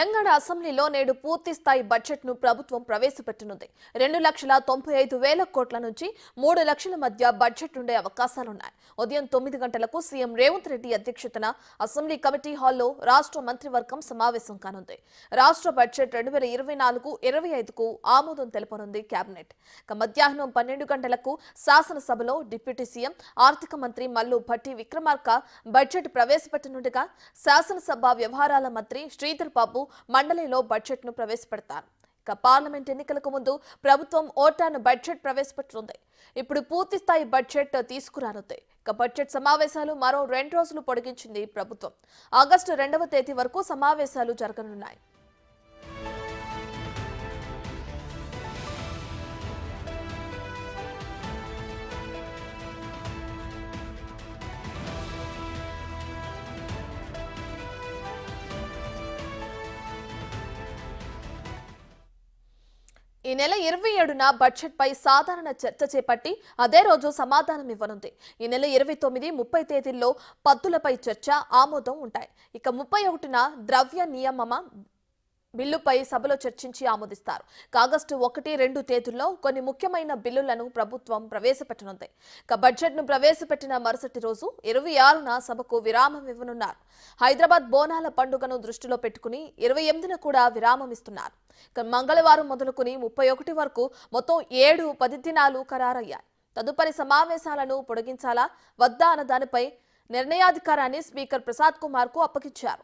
తెలంగాణ అసెంబ్లీలో నేడు పూర్తి స్థాయి బడ్జెట్ ను ప్రభుత్వం ప్రవేశపెట్టనుంది. 2,95,000 కోట్ల నుంచి 3 లక్షల మధ్య బడ్జెట్ ఉండే అవకాశాలున్నాయి. ఉదయం 9 గంటలకు సీఎం రేవంత్ రెడ్డి అధ్యక్షతన అసెంబ్లీ కమిటీ హాల్లో రాష్ట్ర మంత్రివర్గం సమావేశం కానుంది. రాష్ట్ర బడ్జెట్ 2024-25కు ఆమోదం తెలపనుంది కేబినెట్. మధ్యాహ్నం 12 గంటలకు శాసనసభలో డిప్యూటీ సీఎం ఆర్థిక మంత్రి మల్లు భట్టి విక్రమార్క బడ్జెట్ ప్రవేశపెట్టనుండగా శాసనసభ వ్యవహారాల మంత్రి శ్రీధర్ బాబు మండలిలో బడ్జెట్ ను ప్రవేశపెడతారు. పార్లమెంట్ ఎన్నికలకు ముందు ప్రభుత్వం ఓటాను బడ్జెట్ ప్రవేశపెట్టనుంది. ఇప్పుడు పూర్తి స్థాయి బడ్జెట్ తీసుకురానుంది. బడ్జెట్ సమావేశాలు మరో 2 రోజులు పొడిగించింది ప్రభుత్వం. ఆగస్టు 2వ తేదీ వరకు సమావేశాలు జరగనున్నాయి. ఈ నెల 27న బడ్జెట్ పై సాధారణ చర్చ చేపట్టి అదే రోజు సమాధానం ఇవ్వనుంది. ఈ నెల 29, 30 తేదీల్లో పద్దులపై చర్చ, ఆమోదం ఉంటాయి. ఇక 31న ద్రవ్య నియమన బిల్లుపై సభలో చర్చించి ఆమోదిస్తారు. ఆగస్టు 1, 2 తేదీల్లో కొన్ని ముఖ్యమైన బిల్లులను ప్రభుత్వం ప్రవేశపెట్టనుంది. బడ్జెట్ ను ప్రవేశపెట్టిన మరుసటి రోజు 26న సభకు విరామం ఇవ్వనున్నారు. హైదరాబాద్ బోనాల పండుగను దృష్టిలో పెట్టుకుని 28న కూడా విరామం ఇస్తున్నారు. మంగళవారం మొదలుకుని 31 వరకు మొత్తం 7-10 దినాలు ఖరారయ్యాయి. తదుపరి సమావేశాలను పొడిగించాలా వద్దా అన్న దానిపై నిర్ణయాధికారాన్ని స్పీకర్ ప్రసాద్ కుమార్ కు అప్పగించారు.